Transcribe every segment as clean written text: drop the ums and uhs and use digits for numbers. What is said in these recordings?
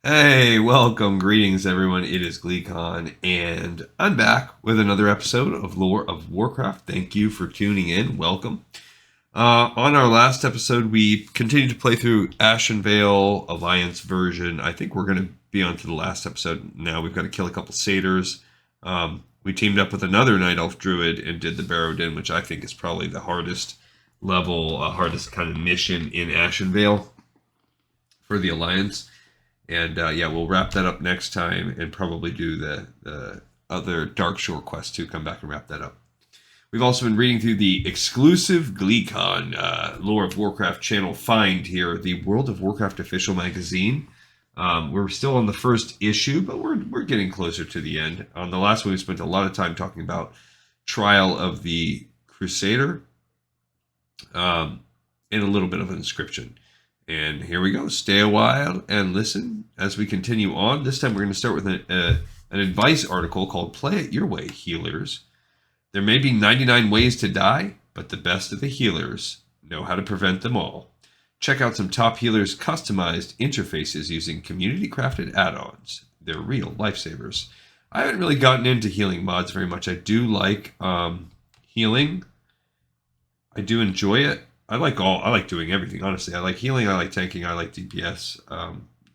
Hey, welcome, greetings everyone. It is GleeCon, and I'm back with another episode of Lore of Warcraft. Thank you for tuning in. Welcome. On our last episode, we continued to play through Ashenvale Alliance version. I think we're going to be on to the last episode now. We've got to kill a couple satyrs. We teamed up with another Night Elf Druid and did the Barrow Den, which I think is probably the hardest level, hardest kind of mission in Ashenvale for the Alliance. And yeah, we'll wrap that up next time and probably do the other Dark Shore quest too. Come back and wrap that up. We've also been reading through the exclusive GleeCon Lore of Warcraft channel find here, the World of Warcraft Official Magazine. We're still on the first issue, but we're getting closer to the end. On the last one, we spent a lot of time talking about Trial of the Crusader and a little bit of an inscription. And here we go. Stay a while and listen as we continue on. This time we're going to start with an advice article called Play It Your Way, Healers. There may be 99 ways to die, but the best of the healers know how to prevent them all. Check out some top healers' customized interfaces using community-crafted add-ons. They're real lifesavers. I haven't really gotten into healing mods very much. I do like healing. I do enjoy it. I like doing everything, honestly. I like healing, I like tanking, I like DPS.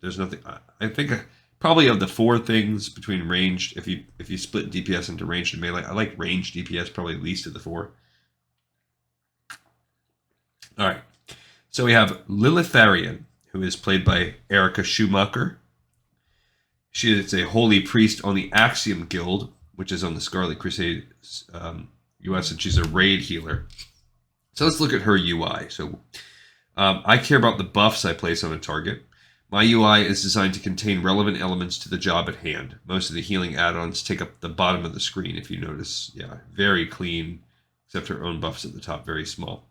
There's nothing, I think probably of the four things between ranged, if you split DPS into ranged and melee, I like ranged DPS probably least of the four. All right, so we have Lilitharian, who is played by Erica Schumacher. She is a holy priest on the Axiom Guild, which is on the Scarlet Crusade US, and she's a raid healer. So let's look at her UI. So I care about the buffs I place on a target. My UI is designed to contain relevant elements to the job at hand. Most of the healing add-ons take up the bottom of the screen, if you notice. Yeah, very clean, except her own buffs at the top, very small.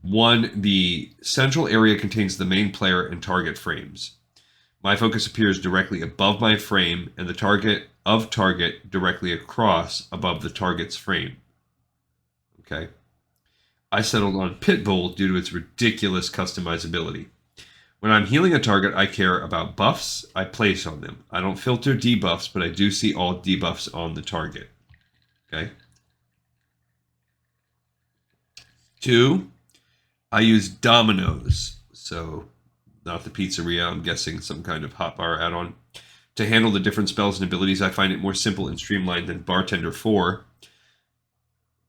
1, the central area contains the main player and target frames. My focus appears directly above my frame, and the target directly across above the target's frame. Okay. I settled on Pitbull due to its ridiculous customizability. When I'm healing a target, I care about buffs I place on them. I don't filter debuffs, but I do see all debuffs on the target. Okay. 2, I use dominoes. So, not the pizzeria, I'm guessing some kind of hotbar add-on. To handle the different spells and abilities, I find it more simple and streamlined than Bartender 4.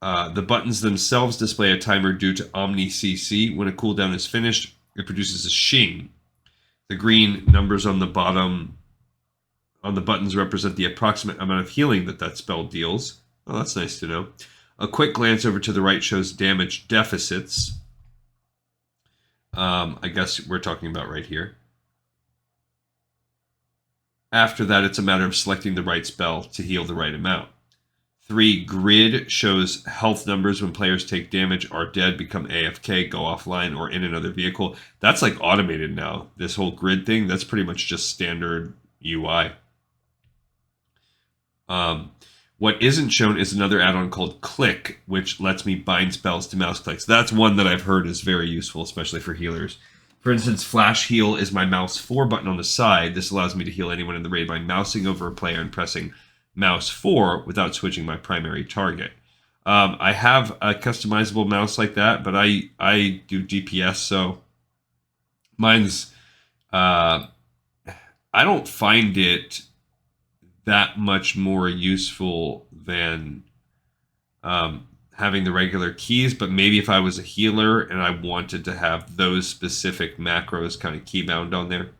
The buttons themselves display a timer due to Omni CC. When a cooldown is finished, it produces a shing. The green numbers on the bottom on the buttons represent the approximate amount of healing that spell deals. Oh, that's nice to know. A quick glance over to the right shows damage deficits. I guess we're talking about right here. After that, it's a matter of selecting the right spell to heal the right amount. 3, grid shows health numbers when players take damage, are dead, become AFK, go offline, or in another vehicle. That's like automated now. This whole grid thing, that's pretty much just standard UI. What isn't shown is another add-on called Click, which lets me bind spells to mouse clicks. That's one that I've heard is very useful, especially for healers. For instance, Flash Heal is my mouse 4 button on the side. This allows me to heal anyone in the raid by mousing over a player and pressing mouse 4 without switching my primary target. I have a customizable mouse like that, but I do DPS, so mine's I don't find it that much more useful than having the regular keys, but maybe if I was a healer and I wanted to have those specific macros kind of keybound on there.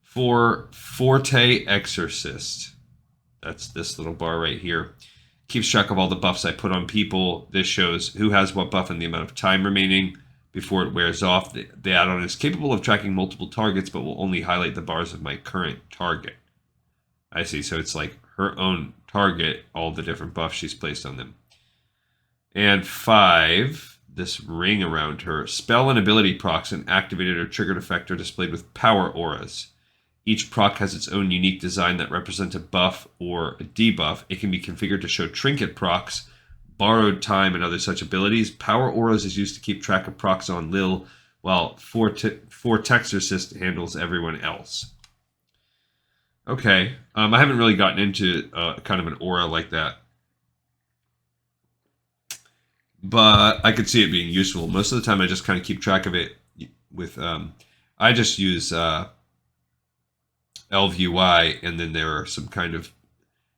For Forte Exorcist, that's this little bar right here, keeps track of all the buffs I put on people. This shows who has what buff and the amount of time remaining before it wears off. The add-on is capable of tracking multiple targets, but will only highlight the bars of my current target. I see, so it's like her own target, all the different buffs she's placed on them. And 5, this ring around her. Spell and ability procs, an activated or triggered effect, are displayed with power auras. Each proc has its own unique design that represents a buff or a debuff. It can be configured to show trinket procs, borrowed time, and other such abilities. Power auras is used to keep track of procs on Lil, while Vortex Assist handles everyone else. Okay. I haven't really gotten into kind of an aura like that, but I could see it being useful. Most of the time, I just kind of keep track of it with. I just use LVUI, and then there are some kind of.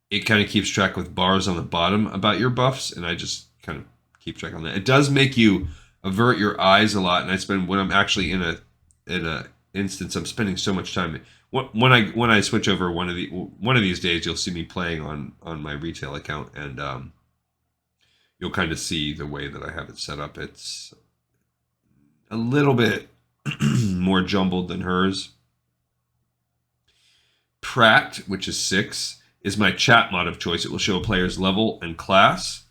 It kind of keeps track with bars on the bottom about your buffs, and I just kind of keep track on that. It does make you avert your eyes a lot, and I spend when I'm actually in a instance, I'm spending so much time. When I switch over one of these days, you'll see me playing on my retail account, and you'll kind of see the way that I have it set up. It's a little bit more jumbled than hers. Pratt, which is 6, is my chat mod of choice. It will show a player's level and class.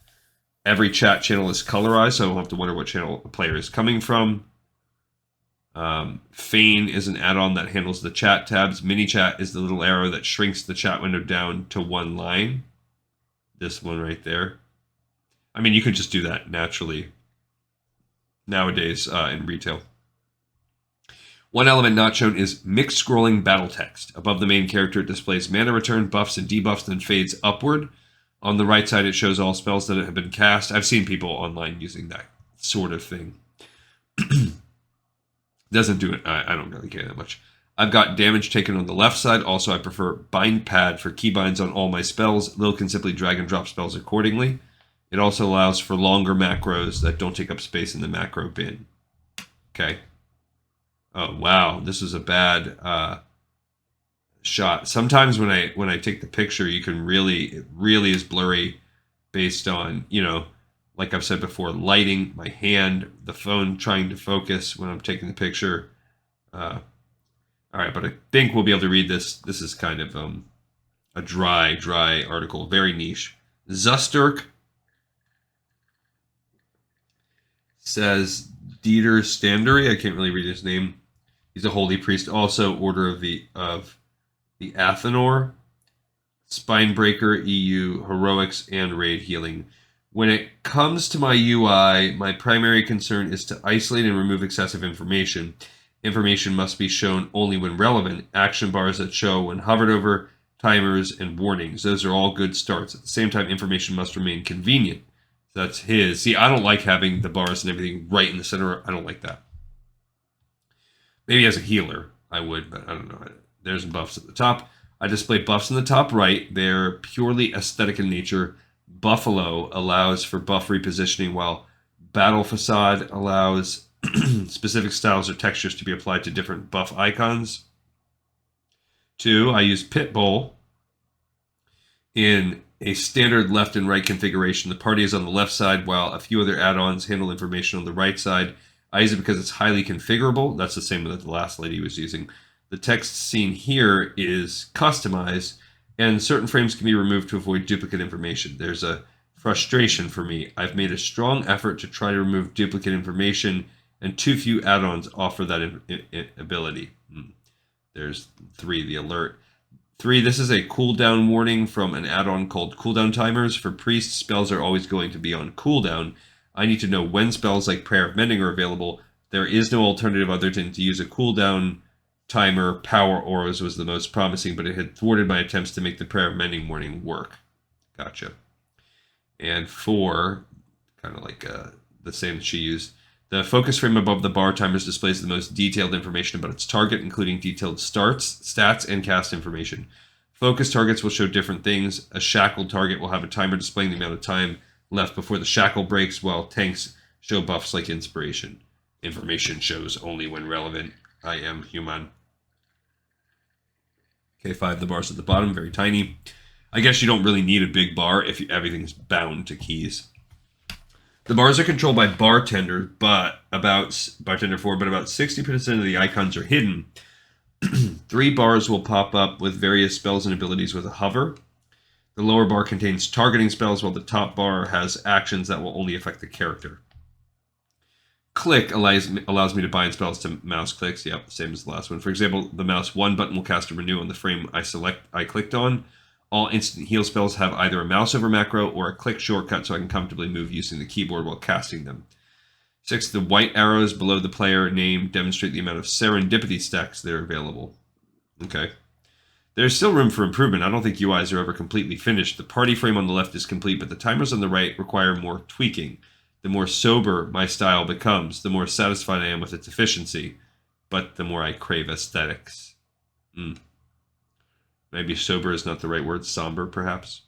Every chat channel is colorized, so I don't have to wonder what channel a player is coming from. Feign is an add-on that handles the chat tabs. Mini-chat is the little arrow that shrinks the chat window down to one line. This one right there. I mean, you could just do that naturally nowadays in retail. One element not shown is mixed scrolling battle text. Above the main character, it displays mana return, buffs, and debuffs, then fades upward. On the right side, it shows all spells that have been cast. I've seen people online using that sort of thing. Doesn't do it. I don't really care that much. I've got damage taken on the left side. Also, I prefer bind pad for keybinds on all my spells. Lil can simply drag and drop spells accordingly. It also allows for longer macros that don't take up space in the macro bin. Okay. Oh wow, this is a bad shot. Sometimes when I take the picture, you can it really is blurry based on, like I've said before, lighting, my hand, the phone trying to focus when I'm taking the picture. All right, but I think we'll be able to read this. This is kind of a dry article, very niche. Zusturk says Dieter Standery. I can't really read his name. He's a holy priest, also Order of the Athenor, Spinebreaker, EU, Heroics, and Raid Healing. When it comes to my UI, my primary concern is to isolate and remove excessive information. Information must be shown only when relevant. Action bars that show when hovered over, timers, and warnings. Those are all good starts. At the same time, information must remain convenient. That's his. See, I don't like having the bars and everything right in the center. I don't like that. Maybe as a healer, I would, but I don't know. There's buffs at the top. I display buffs in the top right. They're purely aesthetic in nature. Buffalo allows for buff repositioning, while Battle Facade allows specific styles or textures to be applied to different buff icons. 2, I use Pitbull in a standard left and right configuration. The party is on the left side, while a few other add-ons handle information on the right side. I use it because it's highly configurable. That's the same that the last lady was using. The text seen here is customized, and certain frames can be removed to avoid duplicate information. There's a frustration for me. I've made a strong effort to try to remove duplicate information, and too few add-ons offer that ability. There's 3, the alert. 3, this is a cooldown warning from an add-on called Cooldown Timers. For priests, spells are always going to be on cooldown. I need to know when spells like Prayer of Mending are available. There is no alternative other than to use a cooldown timer. Power Auras was the most promising, but it had thwarted my attempts to make the Prayer of Mending warning work. Gotcha. And 4, kind of like the same that she used. The focus frame above the bar timers displays the most detailed information about its target, including detailed starts, stats, and cast information. Focus targets will show different things. A shackled target will have a timer displaying the amount of time left before the shackle breaks, while tanks show buffs like inspiration. Information shows only when relevant. I am human. K5, the bars at the bottom, very tiny. I guess you don't really need a big bar if everything's bound to keys. The bars are controlled by Bartender, but Bartender 4, but about 60% of the icons are hidden. 3 bars will pop up with various spells and abilities with a hover. The lower bar contains targeting spells, while the top bar has actions that will only affect the character. Click allows me to bind spells to mouse clicks. Yep, same as the last one. For example, the mouse 1 button will cast a renew on the frame I clicked on. All instant heal spells have either a mouse over macro or a click shortcut, so I can comfortably move using the keyboard while casting them. 6, the white arrows below the player name demonstrate the amount of serendipity stacks that are available. Okay. There's still room for improvement. I don't think UIs are ever completely finished. The party frame on the left is complete, but the timers on the right require more tweaking. The more sober my style becomes, the more satisfied I am with its efficiency, but the more I crave aesthetics. Maybe sober is not the right word. Somber, perhaps.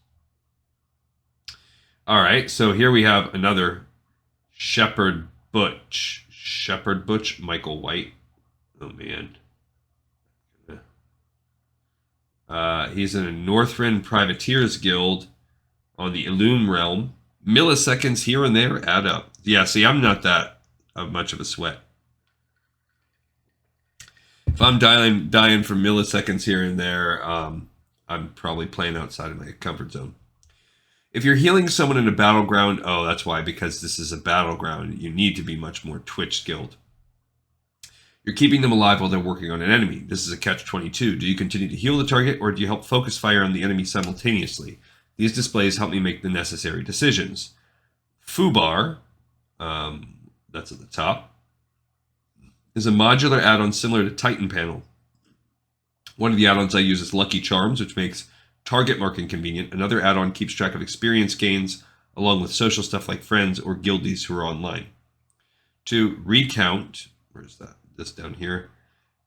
All right, so here we have another Shepherd Butch. Shepherd Butch, Michael White. Oh, man. He's in a Northrend Privateers Guild on the Illume realm. Milliseconds here and there add up. Yeah, see, I'm not that much of a sweat. If I'm dying for milliseconds here and there, I'm probably playing outside of my comfort zone. If you're healing someone in a battleground, oh, that's why, because this is a battleground, you need to be much more Twitch skilled. You're keeping them alive while they're working on an enemy. This is a catch-22. Do you continue to heal the target, or do you help focus fire on the enemy simultaneously? These displays help me make the necessary decisions. Fubar, that's at the top, is a modular add-on similar to Titan Panel. One of the add-ons I use is Lucky Charms, which makes target marking convenient. Another add-on keeps track of experience gains, along with social stuff like friends or guildies who are online. To recount, where's that? This down here.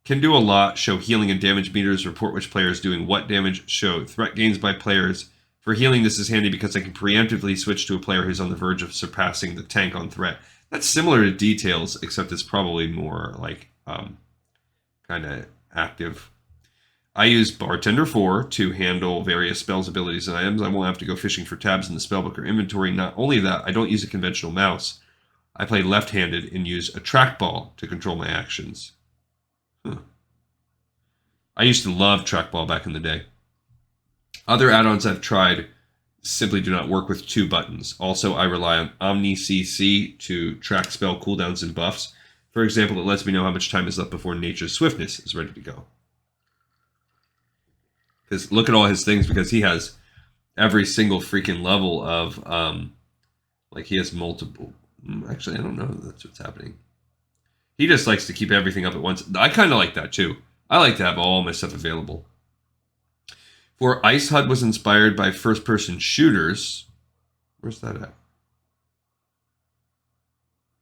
Can do a lot, show healing and damage meters, report which player is doing what damage, show threat gains by players. For healing, this is handy because I can preemptively switch to a player who's on the verge of surpassing the tank on threat. That's similar to details, except it's probably more like kind of active. I use Bartender 4 to handle various spells, abilities, and items. I won't have to go fishing for tabs in the spellbook or inventory. Not only that, I don't use a conventional mouse. I play left-handed and use a trackball to control my actions. I used to love trackball back in the day. Other add-ons I've tried simply do not work with 2 buttons. Also, I rely on OmniCC to track spell cooldowns and buffs. For example, it lets me know how much time is left before Nature's Swiftness is ready to go. Because look at all his things, because he has every single freaking level of, like he has multiple. Actually, I don't know if that's what's happening. He just likes to keep everything up at once. I kind of like that too. I like to have all my stuff available. For Ice HUD was inspired by first-person shooters. Where's that at?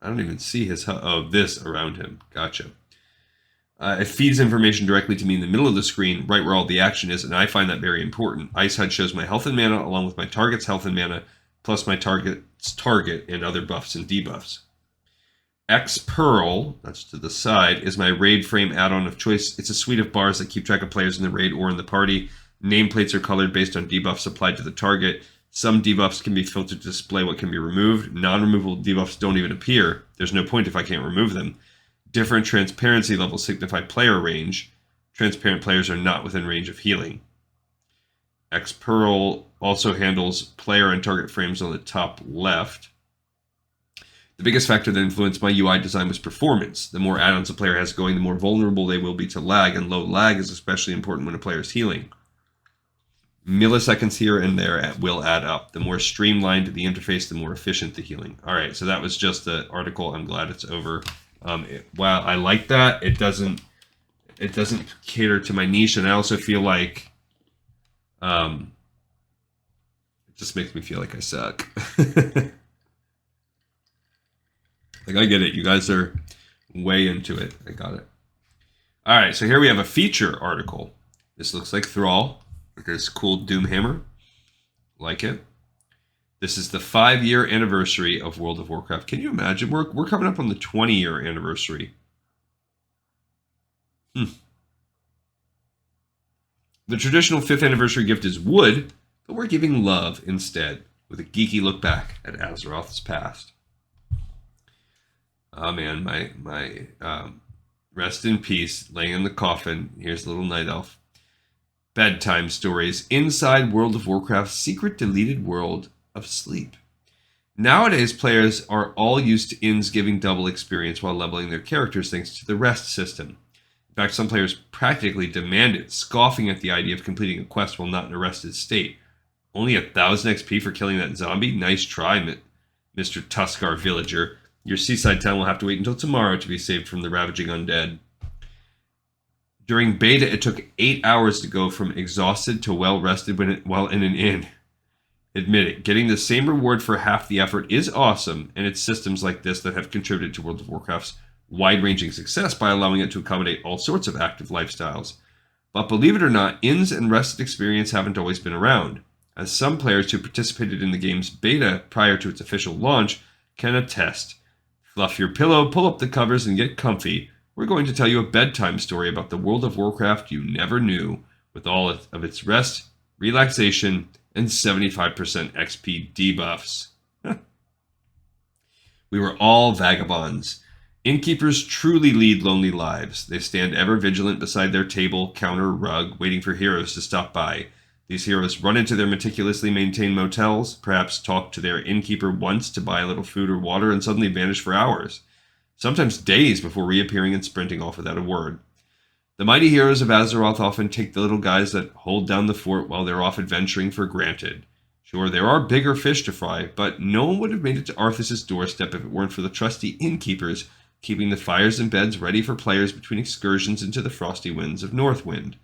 I don't even see his HUD. Oh, this around him. Gotcha. It feeds information directly to me in the middle of the screen, right where all the action is, and I find that very important. Ice HUD shows my health and mana along with my target's health and mana, plus my target's target and other buffs and debuffs. X Pearl, that's to the side, is my raid frame add-on of choice. It's a suite of bars that keep track of players in the raid or in the party. Nameplates are colored based on debuffs applied to the target. Some debuffs can be filtered to display what can be removed. Non-removable debuffs don't even appear. There's no point if I can't remove them. Different transparency levels signify player range. Transparent players are not within range of healing. X Pearl also handles player and target frames on the top left. The biggest factor that influenced my UI design was performance. The more add-ons a player has going, the more vulnerable they will be to lag, and low lag is especially important when a player is healing. Milliseconds here and there will add up. The more streamlined the interface, the more efficient the healing. All right, so that was just the article. I'm glad it's over. While I like that, it doesn't cater to my niche, and I also feel like it just makes me feel like I suck. Like, I get it. You guys are way into it. I got it. All right, so here we have a feature article. This looks like Thrall with this cool Doom Hammer. Like it. This is the 5-year anniversary of World of Warcraft. Can you imagine? We're coming up on the 20-year anniversary. The traditional 5th anniversary gift is wood, but we're giving love instead, with a geeky look back at Azeroth's past. Oh man, my rest in peace, laying in the coffin. Here's a little night elf. Bedtime stories inside World of Warcraft's secret deleted world of sleep. Nowadays, players are all used to inns giving double experience while leveling their characters thanks to the rest system. In fact, some players practically demand it, scoffing at the idea of completing a quest while not in a rested state. Only 1,000 XP for killing that zombie? Nice try, Mr. Tuskar Villager. Your seaside town will have to wait until tomorrow to be saved from the ravaging undead. During beta, it took 8 hours to go from exhausted to well-rested while in an inn. Admit it, getting the same reward for half the effort is awesome, and it's systems like this that have contributed to World of Warcraft's wide-ranging success by allowing it to accommodate all sorts of active lifestyles. But believe it or not, inns and rested experience haven't always been around, as some players who participated in the game's beta prior to its official launch can attest. Fluff your pillow, pull up the covers, and get comfy. We're going to tell you a bedtime story about the World of Warcraft you never knew, with all of its rest, relaxation, and 75% XP debuffs. We were all vagabonds. Innkeepers truly lead lonely lives. They stand ever vigilant beside their table, counter, rug, waiting for heroes to stop by. These heroes run into their meticulously maintained motels, perhaps talk to their innkeeper once to buy a little food or water, and suddenly vanish for hours, sometimes days before reappearing and sprinting off without a word. The mighty heroes of Azeroth often take the little guys that hold down the fort while they're off adventuring for granted. Sure, there are bigger fish to fry, but no one would have made it to Arthas' doorstep if it weren't for the trusty innkeepers keeping the fires and beds ready for players between excursions into the frosty winds of Northrend.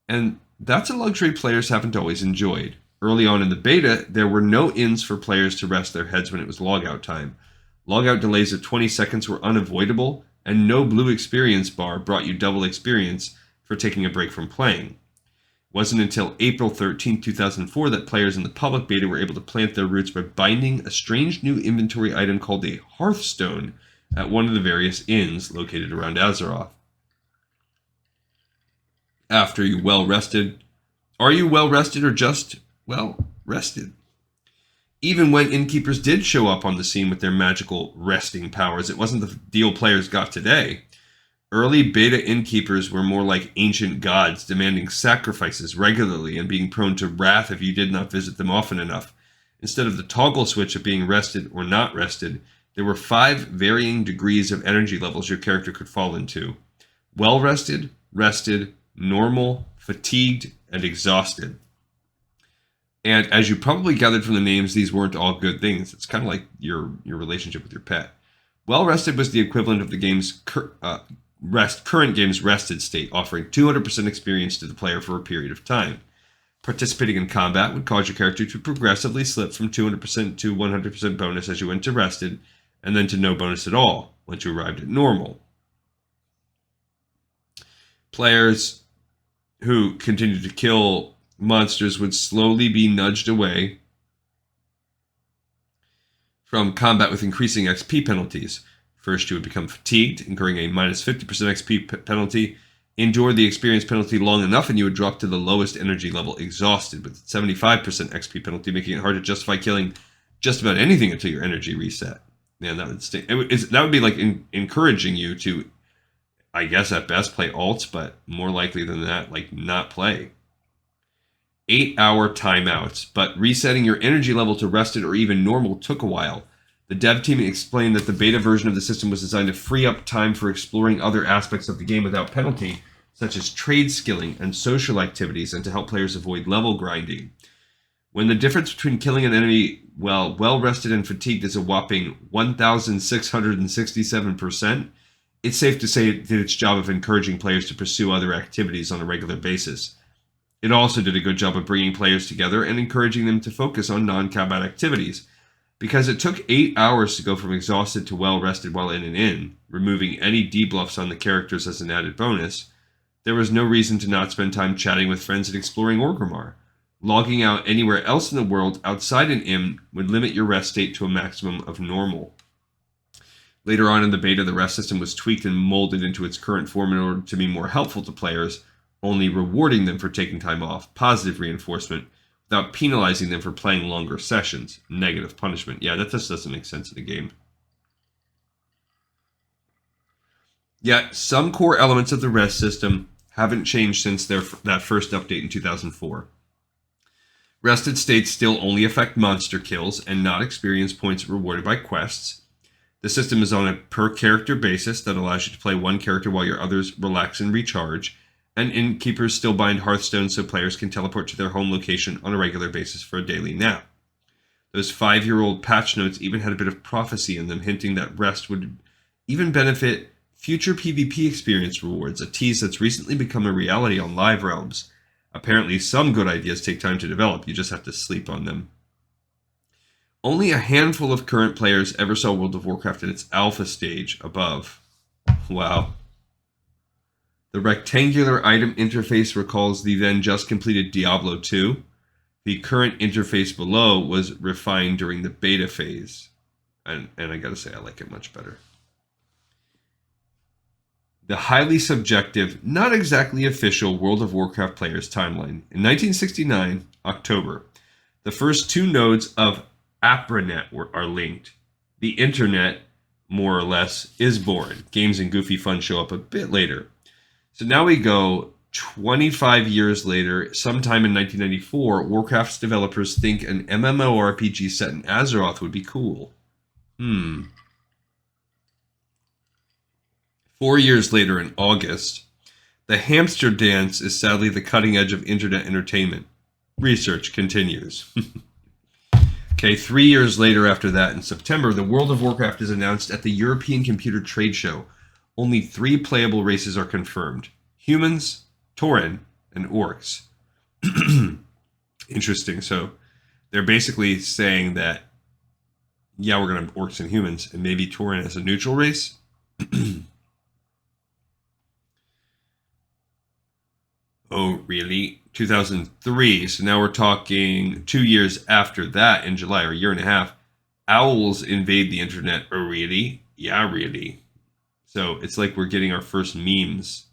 And that's a luxury players haven't always enjoyed. Early on in the beta, there were no inns for players to rest their heads when it was logout time. Logout delays of 20 seconds were unavoidable, and no blue experience bar brought you double experience for taking a break from playing. It wasn't until April 13, 2004 that players in the public beta were able to plant their roots by binding a strange new inventory item called a Hearthstone at one of the various inns located around Azeroth. After you well rested, are you well rested or just, well, rested? Even when innkeepers did show up on the scene with their magical resting powers, it wasn't the deal players got today. Early beta innkeepers were more like ancient gods, demanding sacrifices regularly and being prone to wrath if you did not visit them often enough. Instead of the toggle switch of being rested or not rested, there were 5 varying degrees of energy levels your character could fall into. Well rested, rested, normal, fatigued, and exhausted. And as you probably gathered from the names, these weren't all good things. It's kind of like your relationship with your pet. Well rested was the equivalent of the game's current game's rested state, offering 200% experience to the player for a period of time. Participating in combat would cause your character to progressively slip from 200% to 100% bonus as you went to rested, and then to no bonus at all once you arrived at normal. Players who continued to kill monsters would slowly be nudged away from combat with increasing XP penalties. First, you would become fatigued, incurring a minus 50% XP penalty. Endure the experience penalty long enough, and you would drop to the lowest energy level, exhausted, with 75% XP penalty, making it hard to justify killing just about anything until your energy reset. Man, that would stay. That would be like encouraging you to, I guess at best, play alts, but more likely than that, like not play. 8-hour timeouts, but resetting your energy level to rested or even normal took a while. The dev team explained that the beta version of the system was designed to free up time for exploring other aspects of the game without penalty, such as trade skilling and social activities, and to help players avoid level grinding. When the difference between killing an enemy while well-rested and fatigued is a whopping 1,667%, it's safe to say it did its job of encouraging players to pursue other activities on a regular basis. It also did a good job of bringing players together and encouraging them to focus on non-combat activities. Because it took 8 hours to go from exhausted to well-rested while in an inn, removing any debuffs on the characters as an added bonus, there was no reason to not spend time chatting with friends and exploring Orgrimmar. Logging out anywhere else in the world outside an inn would limit your rest state to a maximum of normal. Later on in the beta, the rest system was tweaked and molded into its current form in order to be more helpful to players, only rewarding them for taking time off, positive reinforcement, without penalizing them for playing longer sessions, negative punishment. Yeah, that just doesn't make sense in the game. Yet, some core elements of the rest system haven't changed since that first update in 2004. Rested states still only affect monster kills and not experience points rewarded by quests. The system is on a per-character basis that allows you to play one character while your others relax and recharge, and innkeepers still bind Hearthstone so players can teleport to their home location on a regular basis for a daily nap. Those 5-year-old patch notes even had a bit of prophecy in them, hinting that rest would even benefit future PvP experience rewards, a tease that's recently become a reality on Live Realms. Apparently, some good ideas take time to develop. You just have to sleep on them. Only a handful of current players ever saw World of Warcraft in its alpha stage above. Wow. The rectangular item interface recalls the then just completed Diablo 2. The current interface below was refined during the beta phase. And I gotta say, I like it much better. The highly subjective, not exactly official World of Warcraft players timeline. In 1969, October, the first two nodes of APRANET are linked. The internet, more or less, is born. Games and goofy fun show up a bit later. So now we go 25 years later, sometime in 1994, Warcraft's developers think an MMORPG set in Azeroth would be cool. 4 years later, in August, the hamster dance is sadly the cutting edge of internet entertainment. Research continues. Okay, 3 years later after that, in September, the World of Warcraft is announced at the European Computer Trade Show. Only 3 playable races are confirmed. Humans, Tauren, and Orcs. Interesting. So they're basically saying that, yeah, we're going to have Orcs and humans, and maybe Tauren as a neutral race. Oh, really? 2003. So now we're talking 2 years after that in July, or a year and a half. Owls invade the internet. Oh, really? Yeah, really. So it's like we're getting our first memes.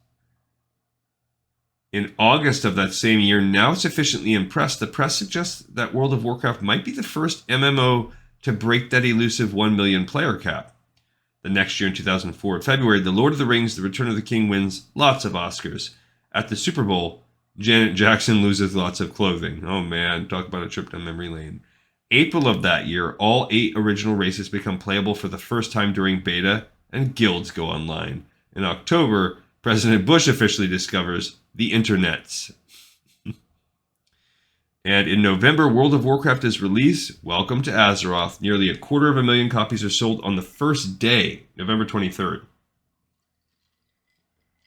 In August of that same year, now sufficiently impressed, the press suggests that World of Warcraft might be the first MMO to break that elusive 1 million player cap. The next year, in 2004, February, The Lord of the Rings, The Return of the King wins lots of Oscars. At the Super Bowl, Janet Jackson loses lots of clothing. Oh man, talk about a trip down memory lane. April of that year, all 8 original races become playable for the first time during beta, and guilds go online. In October, President Bush officially discovers the internets. And in November, World of Warcraft is released. Welcome to Azeroth. Nearly 250,000 copies are sold on the first day, November 23rd.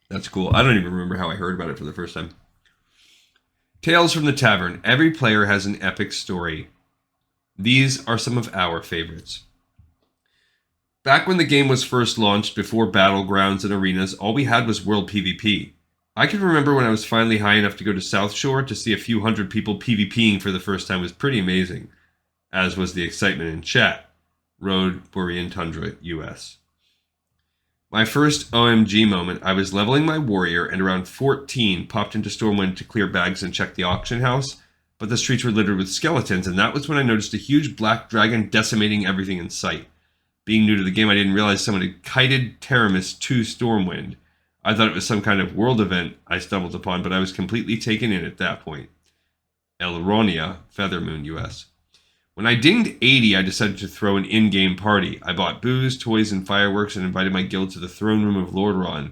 That's cool. I don't even remember how I heard about it for the first time. Tales from the Tavern. Every player has an epic story. These are some of our favorites. Back when the game was first launched, before battlegrounds and arenas, all we had was world PvP. I can remember when I was finally high enough to go to South Shore to see a few hundred people PvPing for the first time was pretty amazing, as was the excitement in chat. Road, Borean Tundra, US. My first OMG moment, I was leveling my warrior and around 14 popped into Stormwind to clear bags and check the auction house, but the streets were littered with skeletons, and that was when I noticed a huge black dragon decimating everything in sight. Being new to the game, I didn't realize someone had kited Teramis to Stormwind. I thought it was some kind of world event I stumbled upon, but I was completely taken in at that point. Elronia, Feathermoon, US. When I dinged 80, I decided to throw an in-game party. I bought booze, toys, and fireworks and invited my guild to the throne room of Lordran.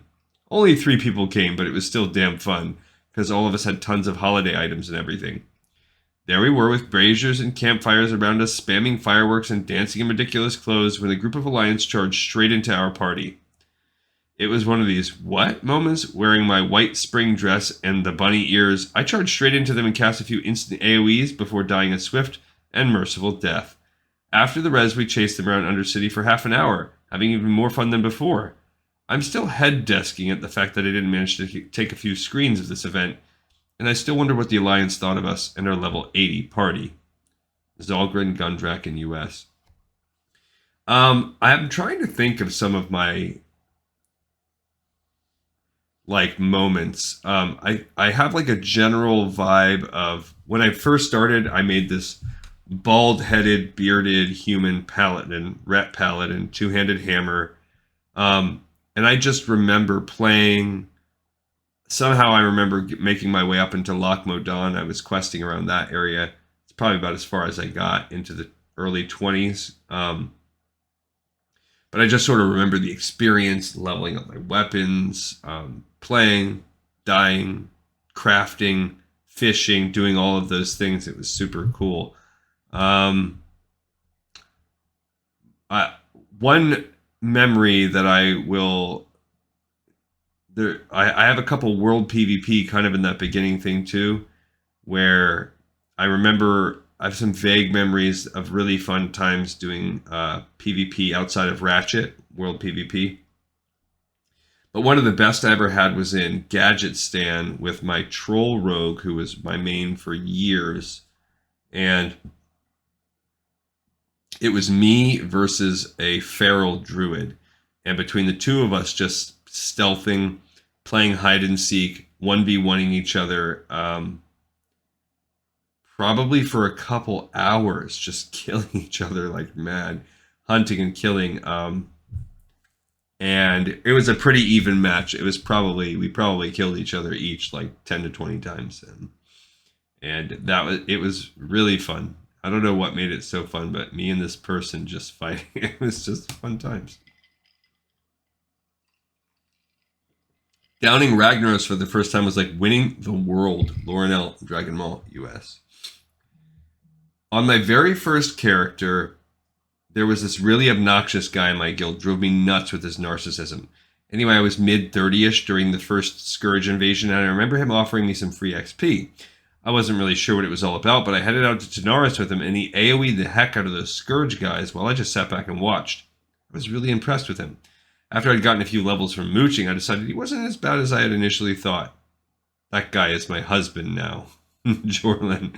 Only 3 people came, but it was still damn fun, because all of us had tons of holiday items and everything. There we were with braziers and campfires around us, spamming fireworks and dancing in ridiculous clothes when a group of Alliance charged straight into our party. It was one of these what moments, wearing my white spring dress and the bunny ears. I charged straight into them and cast a few instant AoEs before dying a swift and merciful death. After the res, we chased them around Undercity for half an hour, having even more fun than before. I'm still head-desking at the fact that I didn't manage to take a few screens of this event, and I still wonder what the Alliance thought of us and our level 80 party. Zalgren Gundrak in US. I'm trying to think of some of my moments. I have a general vibe of when I first started, I made this bald-headed, bearded human paladin, ret paladin, two-handed hammer. And I just remember playing. Somehow I remember making my way up into Loch Modan. I was questing around that area. It's probably about as far as I got into the early 20s. But I just sort of remember the experience, leveling up my weapons, playing, dying, crafting, fishing, doing all of those things. It was super cool. One memory that I will I have a couple world PvP kind of in that beginning thing too, where I remember I have some vague memories of really fun times doing PvP outside of Ratchet, world PvP. But one of the best I ever had was in Gadget Stan with my troll rogue, who was my main for years. And it was me versus a feral druid. And between the two of us, just stealthing, playing hide and seek, 1v1ing each other, probably for a couple hours, just killing each other like mad, hunting and killing. And it was a pretty even match. We probably killed each other each like 10 to 20 times. And it was really fun. I don't know what made it so fun, but me and this person just fighting, it was just fun times. Downing Ragnaros for the first time was like winning the world. Lauren L. Dragon Ball US. On my very first character, there was this really obnoxious guy in my guild, drove me nuts with his narcissism. Anyway, I was mid-30ish during the first Scourge invasion, and I remember him offering me some free XP. I wasn't really sure what it was all about, but I headed out to Tanaris with him, and he AoE'd the heck out of those Scourge guys while I just sat back and watched. I was really impressed with him. After I'd gotten a few levels from mooching, I decided he wasn't as bad as I had initially thought. That guy is my husband now. Jorlin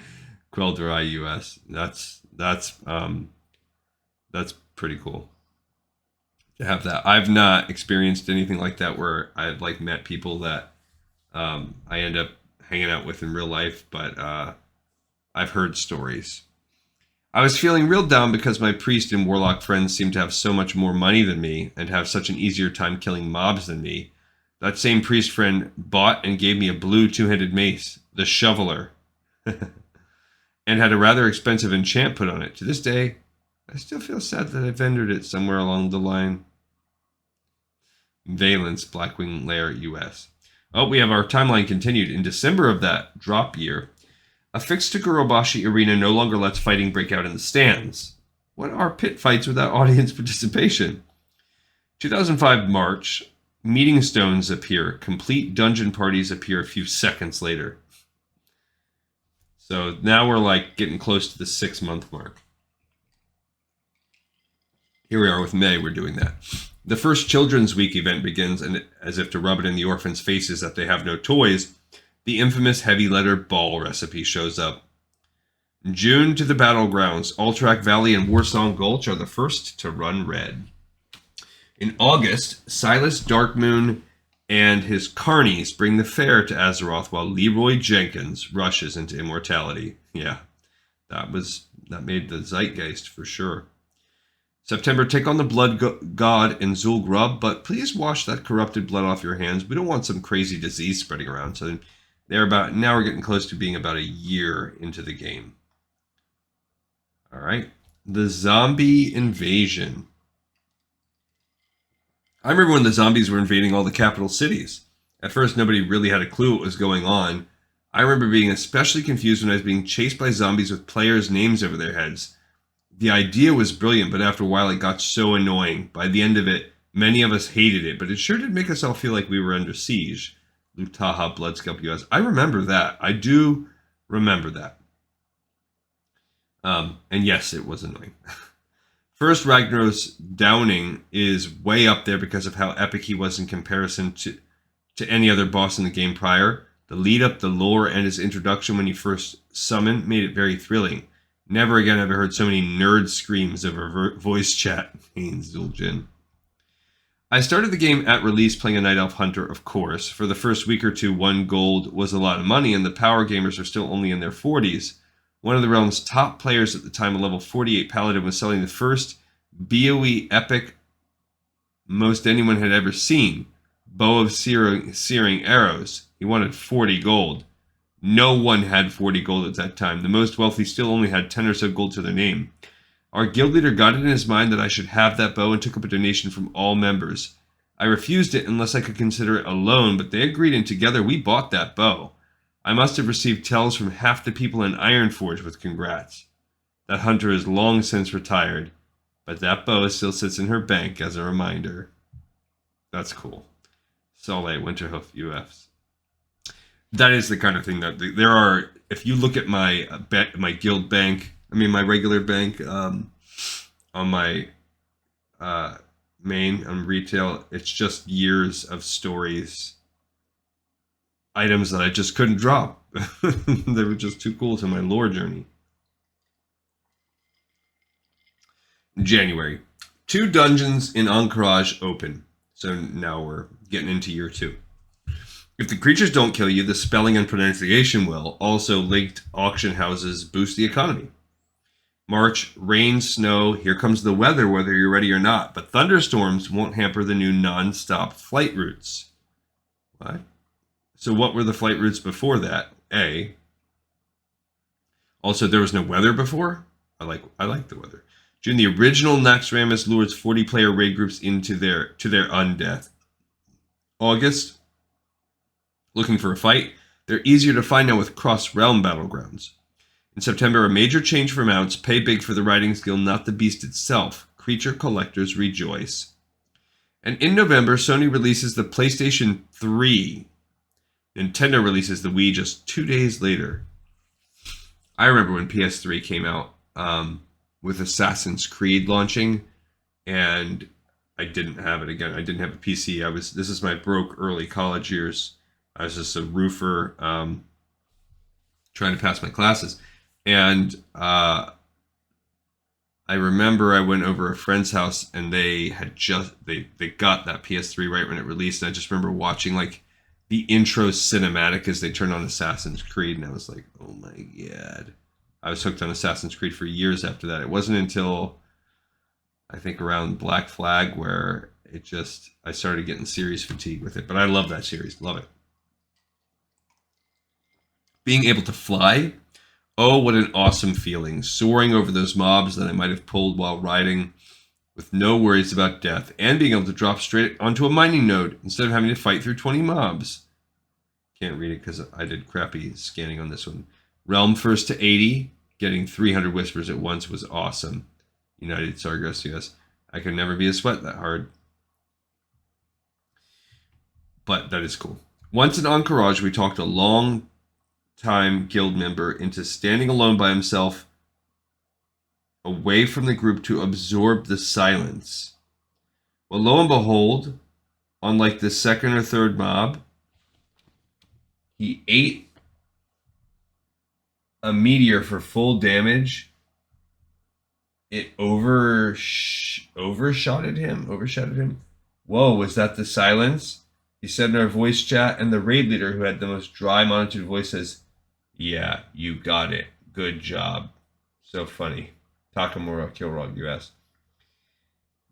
Quelderai US. That's pretty cool to have that. I've not experienced anything like that where I've like met people that I end up hanging out with in real life, but I've heard stories. I was feeling real down because my priest and warlock friends seem to have so much more money than me and have such an easier time killing mobs than me. That same priest friend bought and gave me a blue two-handed mace, the Shoveler, and had a rather expensive enchant put on it. To this day, I still feel sad that I vendored it somewhere along the line. Valence, Blackwing Lair, US. Oh, we have our timeline continued. In December of that drop year, a fixed Gurobashi arena no longer lets fighting break out in the stands. What are pit fights without audience participation? 2005 March, meeting stones appear. Complete dungeon parties appear a few seconds later. So now we're like getting close to the 6-month mark. Here we are with May, we're doing that. The first Children's Week event begins, and as if to rub it in the orphans' faces that they have no toys, the infamous heavy letter ball recipe shows up. June to the battlegrounds. Alterac Valley and Warsong Gulch are the first to run red. In August, Silas Darkmoon and his carnies bring the fair to Azeroth while Leroy Jenkins rushes into immortality. Yeah, that made the zeitgeist for sure. September, take on the Blood God in Zul'Grub, but please wash that corrupted blood off your hands. We don't want some crazy disease spreading around. So now we're getting close to being about a year into the game. All right. The zombie invasion. I remember when the zombies were invading all the capital cities. At first, nobody really had a clue what was going on. I remember being especially confused when I was being chased by zombies with players' names over their heads. The idea was brilliant, but after a while it got so annoying. By the end of it, many of us hated it, but it sure did make us all feel like we were under siege. Lutaha, Bloodscalp US. I remember that. I do remember that. And yes, it was annoying. First, Ragnaros Downing is way up there because of how epic he was in comparison to any other boss in the game prior. The lead up, the lore, and his introduction when he first summoned made it very thrilling. Never again have I heard so many nerd screams over voice chat. Haynes Zuljin. I started the game at release playing a Night Elf Hunter, of course. For the first week or two, 1 gold was a lot of money, and the power gamers are still only in their 40s. One of the realm's top players at the time, a level 48 Paladin, was selling the first BOE epic most anyone had ever seen. Bow of Searing Arrows. He wanted 40 gold. No one had 40 gold at that time. The most wealthy still only had 10 or so gold to their name. Our guild leader got it in his mind that I should have that bow and took up a donation from all members. I refused it unless I could consider it a loan, but they agreed and together we bought that bow. I must have received tells from half the people in Ironforge with congrats. That hunter is long since retired, but that bow still sits in her bank as a reminder. That's cool. Soleil Winterhoof UFs. That is the kind of thing that there are. If you look at my my guild bank, my regular bank on my main on retail, it's just years of stories, items that I just couldn't drop. They were just too cool to my lore journey. January, 2 dungeons in Encourage open. So now we're getting into year 2. If the creatures don't kill you, the spelling and pronunciation will. Also, linked auction houses boost the economy. March, rain, snow, here comes the weather, whether you're ready or not. But thunderstorms won't hamper the new non-stop flight routes. What? So what were the flight routes before that? A. Also, there was no weather before? I like the weather. June, the original Naxxramas lures 40-player raid groups into their undeath. August, looking for a fight? They're easier to find now with cross-realm battlegrounds. In September, a major change for mounts. Pay big for the riding skill, not the beast itself. Creature collectors rejoice. And in November, Sony releases the PlayStation 3. Nintendo releases the Wii just 2 days later. I remember when PS3 came out with Assassin's Creed launching, and I didn't have it again. I didn't have a PC. This is my broke early college years. I was just a roofer trying to pass my classes. And I remember I went over a friend's house, and they had they got that PS3 right when it released. And I just remember watching like the intro cinematic as they turned on Assassin's Creed, and I was like, oh my god. I was hooked on Assassin's Creed for years after that. It wasn't until I think around Black Flag where I started getting series fatigue with it. But I love that series. Love it. Being able to fly. Oh, what an awesome feeling. Soaring over those mobs that I might have pulled while riding with no worries about death. And being able to drop straight onto a mining node instead of having to fight through 20 mobs. Can't read it because I did crappy scanning on this one. Realm first to 80. Getting 300 whispers at once was awesome. United Sargos, yes. I could never be a sweat that hard. But that is cool. Once in Encourage, we talked a long-time guild member into standing alone by himself, away from the group to absorb the silence. Well, lo and behold, on like the second or third mob, he ate a meteor for full damage. It overshotted him. Whoa, was that the silence? He said in our voice chat, and the raid leader, who had the most dry monitored voice, says, yeah, you got it. Good job. So funny. Takamura Kilrog, US.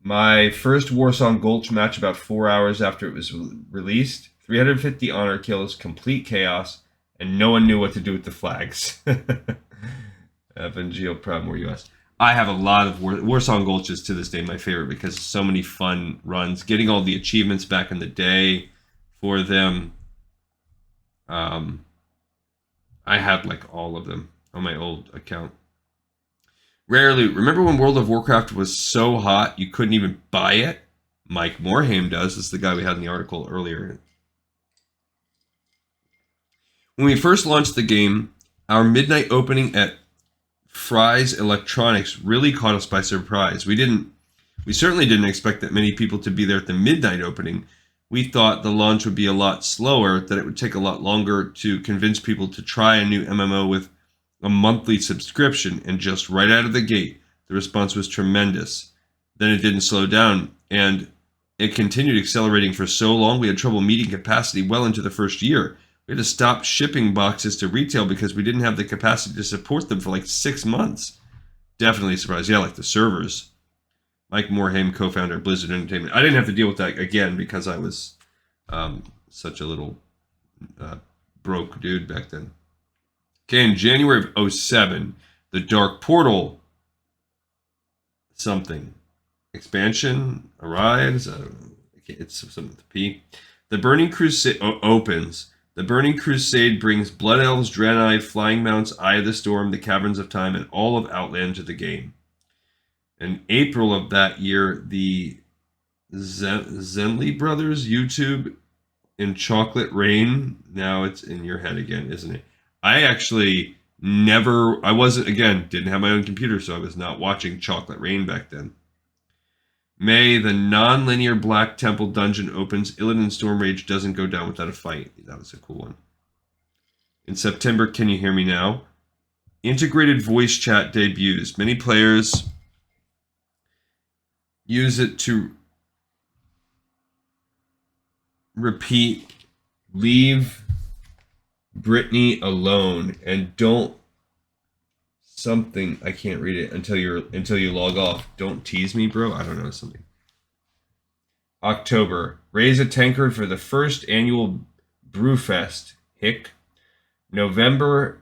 My first Warsong Gulch match about 4 hours after it was released. 350 honor kills, complete chaos, and no one knew what to do with the flags. Evangel Proudmore, US. I have a lot of Warsong Gulches to this day, my favorite, because so many fun runs. Getting all the achievements back in the day for them. I had like all of them on my old account. Rarely. Remember when World of Warcraft was so hot you couldn't even buy it? Mike Morhaime does. This is the guy we had in the article earlier. When we first launched the game, our midnight opening at Fry's Electronics really caught us by surprise. We certainly didn't expect that many people to be there at the midnight opening. We thought the launch would be a lot slower, that it would take a lot longer to convince people to try a new MMO with a monthly subscription, and just right out of the gate, the response was tremendous. Then it didn't slow down, and it continued accelerating for so long we had trouble meeting capacity well into the first year. We had to stop shipping boxes to retail because we didn't have the capacity to support them for like 6 months. Definitely surprised. Yeah, like the servers. Mike Morhaime, co-founder of Blizzard Entertainment. I didn't have to deal with that again because I was such a little broke dude back then. Okay, in January of 2007, the Dark Portal something expansion arrives. I don't know. It's something with the P. The Burning Crusade opens. The Burning Crusade brings Blood Elves, Draenei, Flying Mounts, Eye of the Storm, the Caverns of Time, and all of Outland to the game. In April of that year, the Zenley Brothers YouTube in Chocolate Rain. Now it's in your head again, isn't it? I actually never, I wasn't, again, didn't have my own computer, so I was not watching Chocolate Rain back then. May, the non-linear Black Temple dungeon opens. Illidan Stormrage doesn't go down without a fight. That was a cool one. In September, Can You Hear Me Now? Integrated voice chat debuts. Many players use it to repeat, leave Brittany alone and don't something, I can't read it until you log off. Don't tease me, bro. I don't know, something. October, raise a tankard for the first annual Brewfest. Hick. November,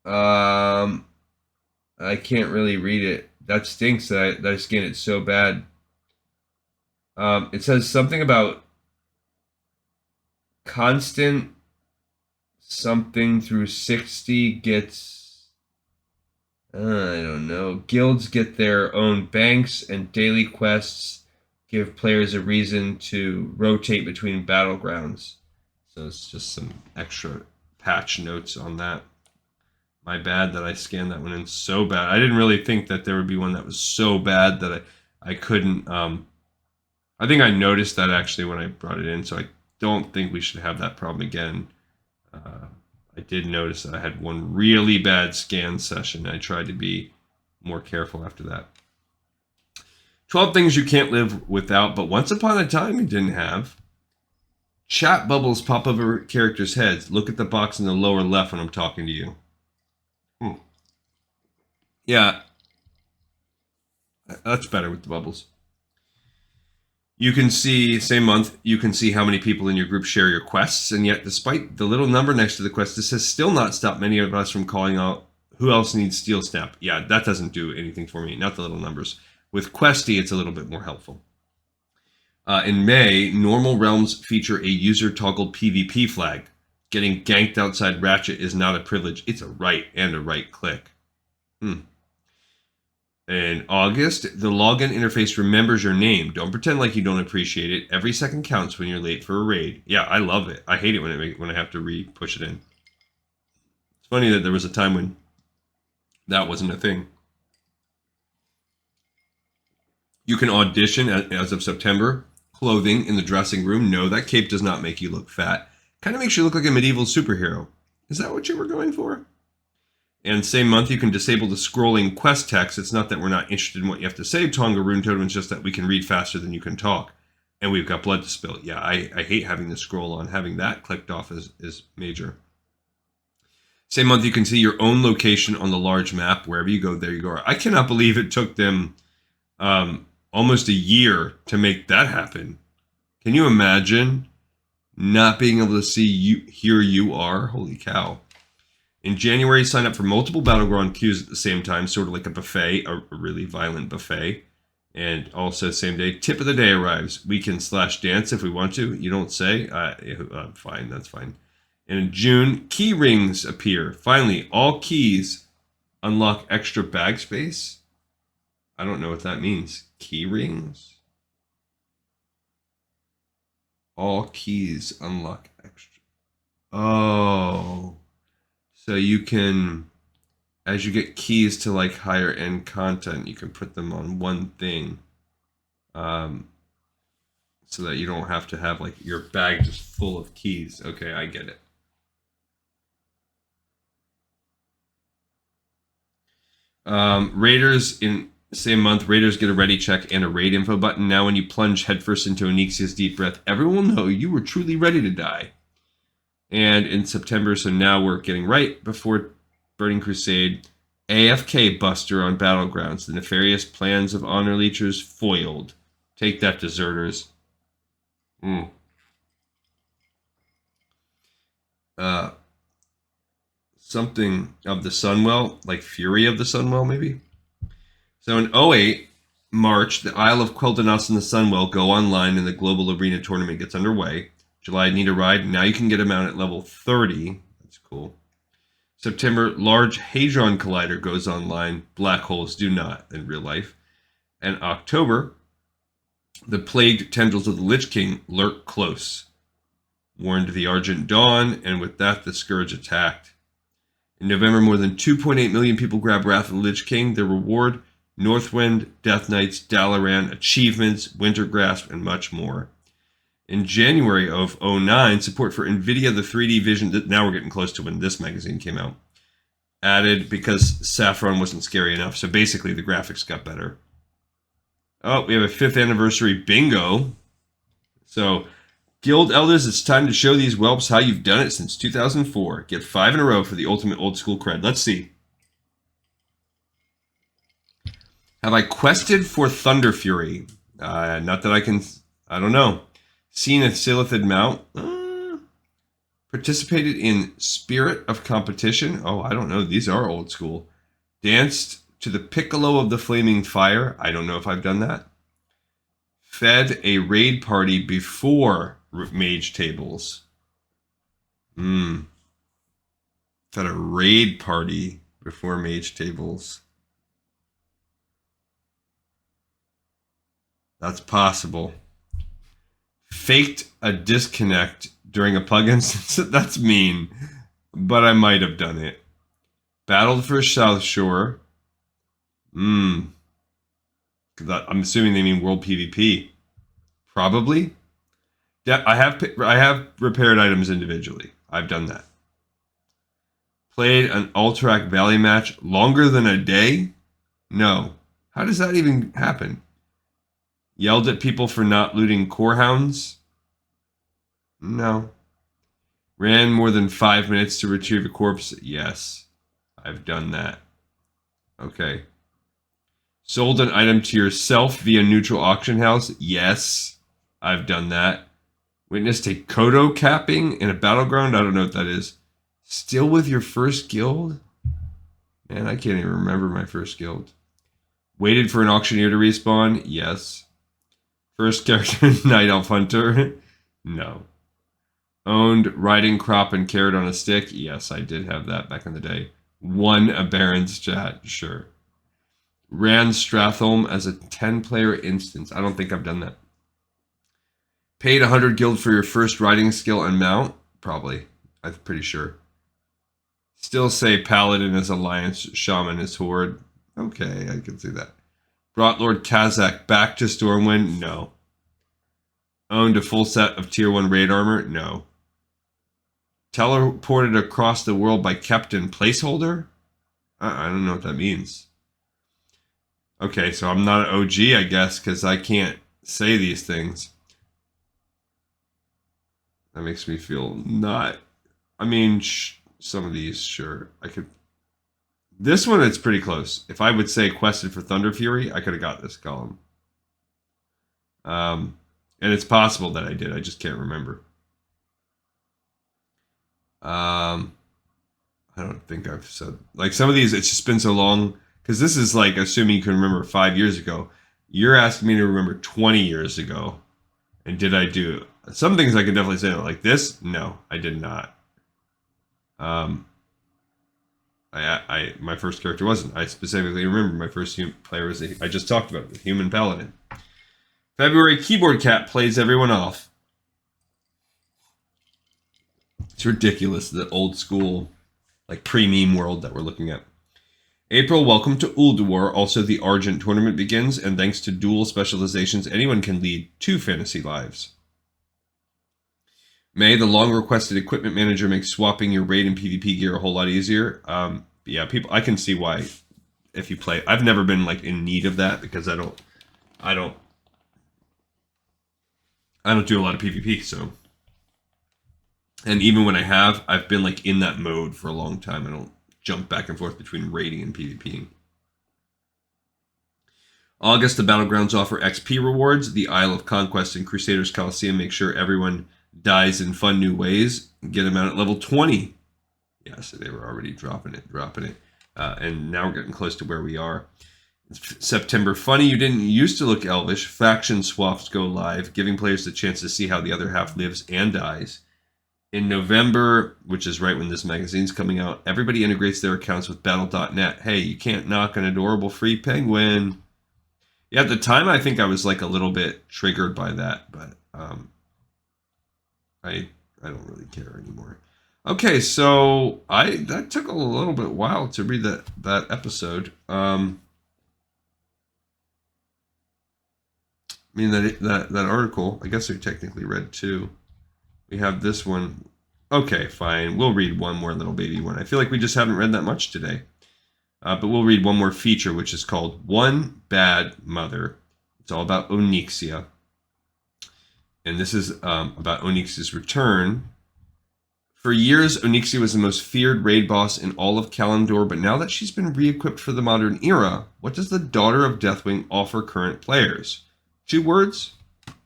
I can't really read it. That stinks that I scanned it so bad. It says something about constant something through 60 gets, I don't know. Guilds get their own banks, and daily quests give players a reason to rotate between battlegrounds. So it's just some extra patch notes on that. My bad that I scanned that one in so bad. I didn't really think that there would be one that was so bad that I couldn't. I think I noticed that actually when I brought it in, so I don't think we should have that problem again. I did notice that I had one really bad scan session. I tried to be more careful after that. 12 things you can't live without, but once upon a time you didn't have. Chat bubbles pop over characters' heads. Look at the box in the lower left when I'm talking to you. Yeah, that's better with the bubbles. You can see, same month, you can see how many people in your group share your quests, and yet despite the little number next to the quest, this has still not stopped many of us from calling out, who else needs Steel Snap? Yeah, that doesn't do anything for me, not the little numbers. With Questy, it's a little bit more helpful. In May, normal realms feature a user-toggled PvP flag. Getting ganked outside Ratchet is not a privilege, it's a right and a right click. In August, the login interface remembers your name. Don't pretend like you don't appreciate it. Every second counts when you're late for a raid. Yeah, I love it. I hate it when I have to re-push it in. It's funny that there was a time when that wasn't a thing. You can audition as of September. Clothing in the dressing room. No, that cape does not make you look fat. Kind of makes you look like a medieval superhero. Is that what you were going for? And same month, you can disable the scrolling quest text. It's not that we're not interested in what you have to say, Tonga Rune Totem. It's just that we can read faster than you can talk. And we've got blood to spill. Yeah, I hate having the scroll on. Having that clicked off is major. Same month, you can see your own location on the large map. Wherever you go, there you go. I cannot believe it took them almost a year to make that happen. Can you imagine not being able to see you? Here you are. Holy cow. In January, sign up for multiple Battleground queues at the same time, sort of like a buffet, a really violent buffet. And also, same day, tip of the day arrives. Weekend/dance if we want to. You don't say? Fine, that's fine. And in June, key rings appear. Finally, all keys unlock extra bag space. I don't know what that means. Key rings? All keys unlock extra. Oh. So you can, as you get keys to like higher end content, you can put them on one thing, so that you don't have to have like your bag just full of keys. Okay, I get it. Raiders in same month, Raiders get a ready check and a raid info button. Now when you plunge headfirst into Onixia's deep breath, everyone will know you were truly ready to die. And in September, so now we're getting right before Burning Crusade, AFK Buster on Battlegrounds. The nefarious plans of Honor Leechers foiled. Take that, deserters. Something of the Sunwell, like Fury of the Sunwell, maybe? So in 08, March, the Isle of Quel'Danas and the Sunwell go online and the Global Arena Tournament gets underway. July, need a ride. Now you can get them out at level 30. That's cool. September, Large Hadron Collider goes online. Black holes do not in real life. And October, The plagued tendrils of the Lich King lurk close. Warned the Argent Dawn, and with that the Scourge attacked. In November, more than 2.8 million people grabbed Wrath of the Lich King. Their reward, Northwind, Death Knights, Dalaran, achievements, Wintergrasp, and much more. In January of 2009, support for NVIDIA, the 3D Vision, now we're getting close to when this magazine came out, added because Saffron wasn't scary enough. So basically the graphics got better. Oh, we have a 5th anniversary bingo. So, Guild Elders, it's time to show these whelps how you've done it since 2004. Get 5 in a row for the ultimate old school cred. Let's see. Have I quested for Thunder Fury? Not that I can... I don't know. Seen a Silithid mount? Participated in Spirit of Competition? Oh, I don't know. These are old school. Danced to the Piccolo of the Flaming Fire? I don't know if I've done that. Fed a raid party before Mage Tables. Fed a raid party before Mage Tables. That's possible. Faked a disconnect during a plug instance. That's mean, but I might have done it. Battled for South Shore. I'm assuming they mean World PvP. Probably. Yeah, I have repaired items individually. I've done that. Played an Alterac Valley match longer than a day? No. How does that even happen? Yelled at people for not looting core hounds? No. Ran more than 5 minutes to retrieve a corpse? Yes. I've done that. Okay. Sold an item to yourself via neutral auction house? Yes. I've done that. Witnessed a Kodo capping in a battleground? I don't know what that is. Still with your first guild? Man, I can't even remember my first guild. Waited for an auctioneer to respawn? Yes. First character, Night Elf Hunter? No. Owned Riding Crop and Carrot on a Stick? Yes, I did have that back in the day. Won a Baron's Chat? Sure. Ran Stratholme as a 10-player instance? I don't think I've done that. Paid 100 guild for your first riding skill and mount? Probably. I'm pretty sure. Still say Paladin is Alliance, Shaman is Horde. Okay, I can see that. Brought Lord Kazakh back to Stormwind? No. Owned a full set of Tier 1 raid armor? No. Teleported across the world by Captain Placeholder? I don't know what that means. Okay, so I'm not an OG, I guess, because I can't say these things. That makes me feel not... I mean, some of these, sure. I could... This one, it's pretty close. If I would say quested for Thunder Fury, I could have got this column. And it's possible that I did. I just can't remember. I don't think I've said... Like, some of these, it's just been so long... Because this is like, assuming you can remember 5 years ago. You're asking me to remember 20 years ago. And did I do... Some things I can definitely say, like this, no, I did not. My first character wasn't. I specifically remember my first player was I just talked about it, the Human Paladin. February Keyboard Cat plays everyone off. It's ridiculous, the old school, like pre-meme world that we're looking at. April, welcome to Ulduar. Also, the Argent tournament begins, and thanks to dual specializations, anyone can lead 2 fantasy lives. May, the long-requested equipment manager makes swapping your raid and PvP gear a whole lot easier. Yeah, people, I can see why. If you play, I've never been like in need of that because I don't do a lot of PvP. So, and even when I have, I've been like in that mode for a long time. I don't jump back and forth between raiding and PvPing. August, the Battlegrounds offer XP rewards. The Isle of Conquest and Crusaders Coliseum make sure everyone dies in fun new ways. Get them out at level 20. Yeah, so they were already dropping it. And now we're getting close to where we are. It's September. Funny you didn't used to look elvish. Faction swaps go live, giving players the chance to see how the other half lives and dies. In November, which is right when this magazine's coming out, everybody integrates their accounts with Battle.net. Hey, you can't knock an adorable free penguin. Yeah, at the time, I think I was like a little bit triggered by that, but I don't really care anymore. Okay, so I that took a little bit while to read that episode. I mean that article. I guess I technically read two. We have this one. Okay, fine. We'll read one more little baby one. I feel like we just haven't read that much today. But we'll read one more feature, which is called One Bad Mother. It's all about Onixa. And this is about Onixa's return. For years, Onixa was the most feared raid boss in all of Kalimdor, but now that she's been re-equipped for the modern era, what does the Daughter of Deathwing offer current players? 2 words,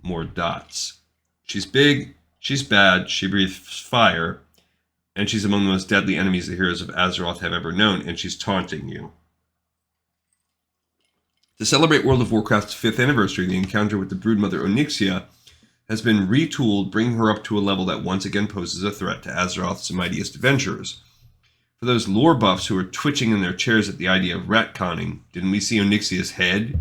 more dots. She's big, she's bad, she breathes fire, and she's among the most deadly enemies the heroes of Azeroth have ever known, and she's taunting you. To celebrate World of Warcraft's 5th anniversary, the encounter with the broodmother Onixa has been retooled, bringing her up to a level that once again poses a threat to Azeroth's mightiest adventurers. For those lore buffs who are twitching in their chairs at the idea of retconning, didn't we see Onyxia's head,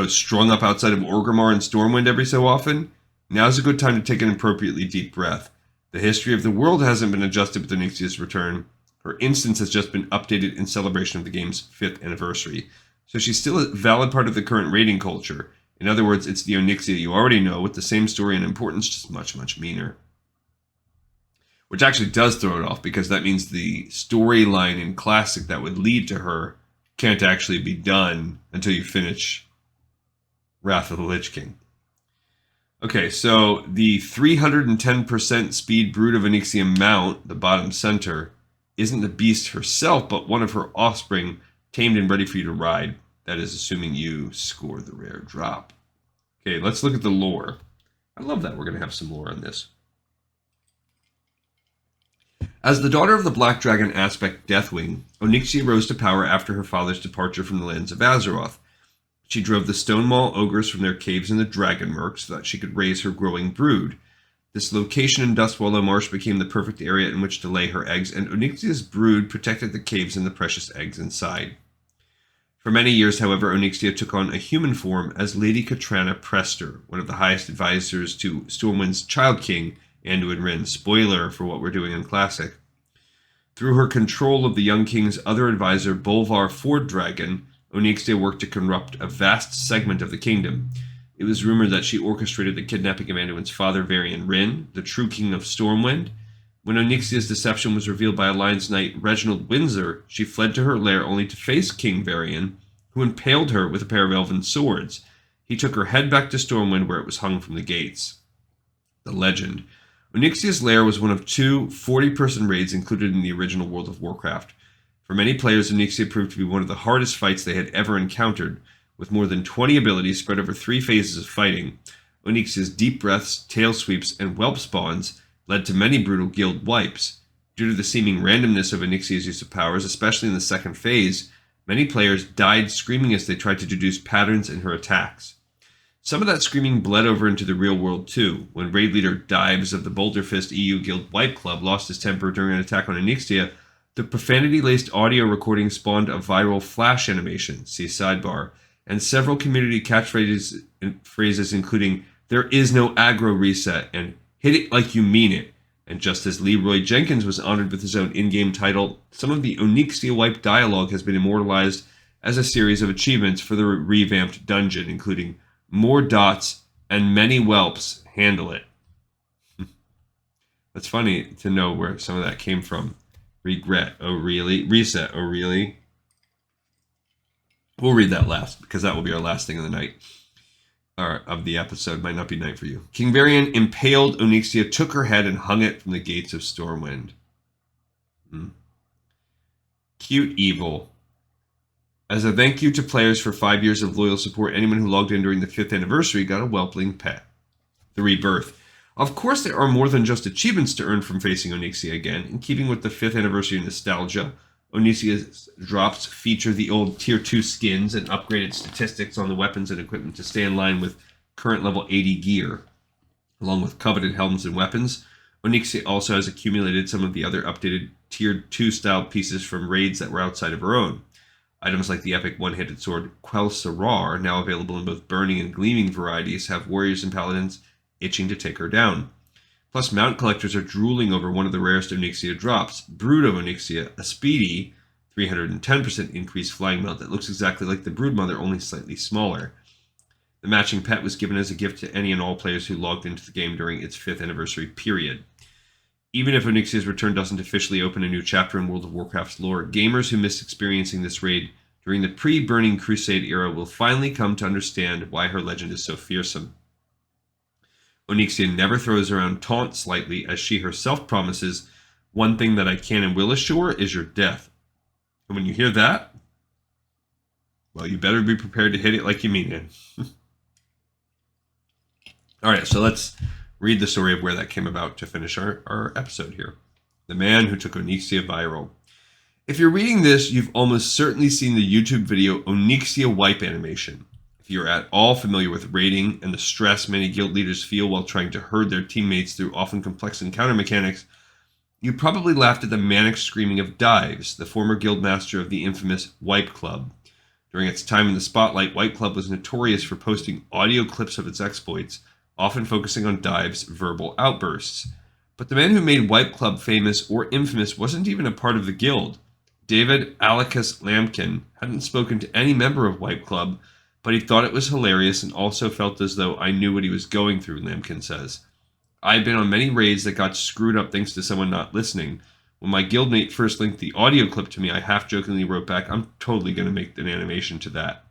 strung up outside of Orgrimmar and Stormwind every so often? Now's a good time to take an appropriately deep breath. The history of the world hasn't been adjusted with Onyxia's return. Her instance has just been updated in celebration of the game's 5th anniversary. So she's still a valid part of the current raiding culture. In other words, it's the Onyxia you already know, with the same story and importance, just much, much meaner. Which actually does throw it off, because that means the storyline in Classic that would lead to her can't actually be done until you finish Wrath of the Lich King. Okay, so the 310% speed brood of Onyxia mount, the bottom center, isn't the beast herself, but one of her offspring, tamed and ready for you to ride. That is assuming you score the rare drop. Okay, let's look at the lore. I love that we're going to have some lore on this. As the daughter of the Black Dragon aspect Deathwing, Onyxia rose to power after her father's departure from the lands of Azeroth. She drove the Stonemaul ogres from their caves in the Dragonmurk so that she could raise her growing brood. This location in Dustwallow Marsh became the perfect area in which to lay her eggs, and Onyxia's brood protected the caves and the precious eggs inside. For many years, however, Onyxia took on a human form as Lady Katrana Prester, one of the highest advisors to Stormwind's Child King, Anduin Wrynn. Spoiler for what we're doing in Classic. Through her control of the young king's other advisor, Bolvar Forddragon, Onyxia worked to corrupt a vast segment of the kingdom. It was rumored that she orchestrated the kidnapping of Anduin's father, Varian Wrynn, the true king of Stormwind. When Onyxia's deception was revealed by Alliance Knight Reginald Windsor, she fled to her lair only to face King Varian, who impaled her with a pair of elven swords. He took her head back to Stormwind, where it was hung from the gates. The legend. Onyxia's lair was one of 2 40-person raids included in the original World of Warcraft. For many players, Onyxia proved to be one of the hardest fights they had ever encountered. With more than 20 abilities spread over 3 phases of fighting, Onyxia's deep breaths, tail sweeps, and whelp spawns led to many brutal guild wipes. Due to the seeming randomness of Onyxia's use of powers, especially in the second phase, many players died screaming as they tried to deduce patterns in her attacks. Some of that screaming bled over into the real world too. When raid leader Dives of the Boulder Fist EU Guild Wipe Club lost his temper during an attack on Onyxia, the profanity-laced audio recording spawned a viral flash animation, see sidebar, and several community catchphrases including, "There is no aggro reset," and "Hit it like you mean it." And just as Leroy Jenkins was honored with his own in-game title, some of the Onyxia Wipe dialogue has been immortalized as a series of achievements for the revamped dungeon, including "More dots and many whelps, handle it." That's funny to know where some of that came from. Regret, oh really? Reset, oh really? We'll read that last, because that will be our last thing of the night. Or of the episode. Might not be night for you. King Varian impaled Onyxia, took her head, and hung it from the gates of Stormwind. Cute evil. As a thank you to players for 5 years of loyal support, anyone who logged in during the 5th anniversary got a whelpling pet. The Rebirth. Of course, there are more than just achievements to earn from facing Onyxia again. In keeping with the 5th anniversary nostalgia, Onyxia's drops feature the old Tier 2 skins and upgraded statistics on the weapons and equipment to stay in line with current level 80 gear. Along with coveted helms and weapons, Onyxia also has accumulated some of the other updated Tier 2 style pieces from raids that were outside of her own. Items like the epic one-handed sword Quel'Serrar, now available in both burning and gleaming varieties, have warriors and paladins itching to take her down. Plus, mount collectors are drooling over one of the rarest Onyxia drops, Brood of Onyxia, a speedy 310% increased flying mount that looks exactly like the Broodmother, only slightly smaller. The matching pet was given as a gift to any and all players who logged into the game during its 5th anniversary period. Even if Onyxia's return doesn't officially open a new chapter in World of Warcraft's lore, gamers who missed experiencing this raid during the pre-Burning Crusade era will finally come to understand why her legend is so fearsome. Onyxia never throws around taunts lightly, as she herself promises, "One thing that I can and will assure is your death." And when you hear that, well, you better be prepared to hit it like you mean it. All right, so let's read the story of where that came about to finish our episode here. The man who took Onyxia viral. If you're reading this, you've almost certainly seen the YouTube video Onyxia wipe animation. If you're at all familiar with raiding and the stress many guild leaders feel while trying to herd their teammates through often complex encounter mechanics, you probably laughed at the manic screaming of Dives, the former guild master of the infamous Wipe Club. During its time in the spotlight, Wipe Club was notorious for posting audio clips of its exploits, often focusing on Dive's verbal outbursts. But the man who made Wipe Club famous or infamous wasn't even a part of the guild. David Alicus Lambkin hadn't spoken to any member of Wipe Club, but he thought it was hilarious and also felt as though I knew what he was going through, Lambkin says. I've been on many raids that got screwed up thanks to someone not listening. When my guildmate first linked the audio clip to me, I half-jokingly wrote back, "I'm totally going to make an animation to that."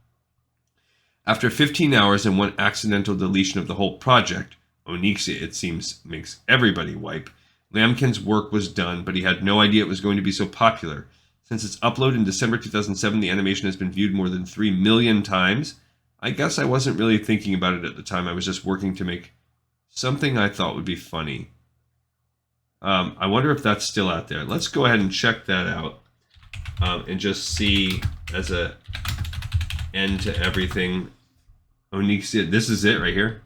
After 15 hours and one accidental deletion of the whole project, Onyxia, it seems, makes everybody wipe, Lambkin's work was done, but he had no idea it was going to be so popular. Since its upload in December 2007, the animation has been viewed more than 3 million times. I guess I wasn't really thinking about it at the time. I was just working to make something I thought would be funny. I wonder if that's still out there. Let's go ahead and check that out and just see as a end to everything. Onyxia, this is it right here.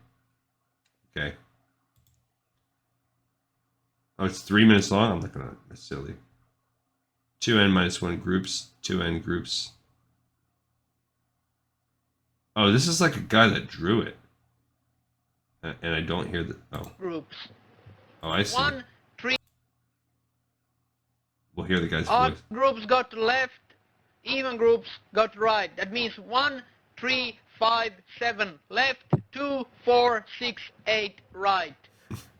Okay. Oh, it's 3 minutes long. I'm not gonna. That's silly. 2n-1 groups. 2n groups. Oh, this is like a guy that drew it. And I don't hear the. Oh. Groups. Oh, I see. 1, 3. We'll hear the guy's Odd voice. groups go to left. Even groups go to right. That means 1, 3, 5, 7 left. 2, 4, 6, 8 right.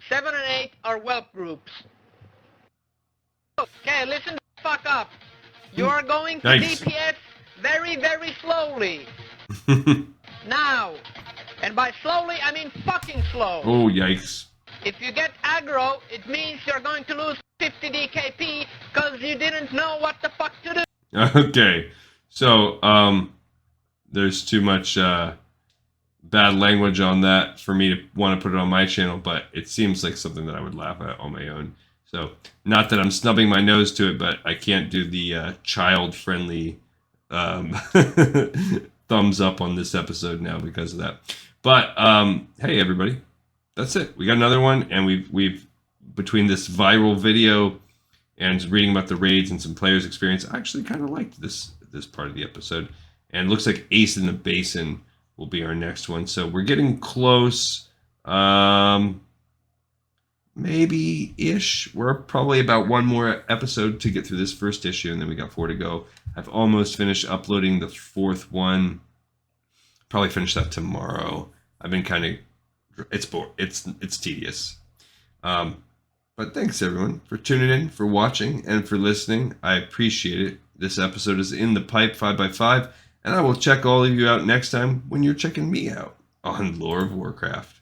7 and 8 are whelp groups. Okay, listen the fuck up. You are going to Nice. DPS very, very slowly. Now. And by slowly, I mean fucking slow. Oh, yikes. If you get aggro, it means you're going to lose 50 DKP because you didn't know what the fuck to do. Okay. So, there's too much bad language on that for me to want to put it on my channel, but it seems like something that I would laugh at on my own. So, not that I'm snubbing my nose to it, but I can't do the child-friendly thumbs up on this episode now because of that. But hey, everybody, that's it. We got another one, and we've between this viral video and reading about the raids and some players' experience, I actually kind of liked this part of the episode. And it looks like Ace in the Basin will be our next one. So we're getting close. Maybe-ish. We're probably about one more episode to get through this first issue, and then we got 4 to go. I've almost finished uploading the 4th one. Probably finish that tomorrow. I've been kind of... It's bored. It's tedious. But thanks, everyone, for tuning in, for watching, and for listening. I appreciate it. This episode is in the pipe 5x5, and I will check all of you out next time when you're checking me out on Lore of Warcraft.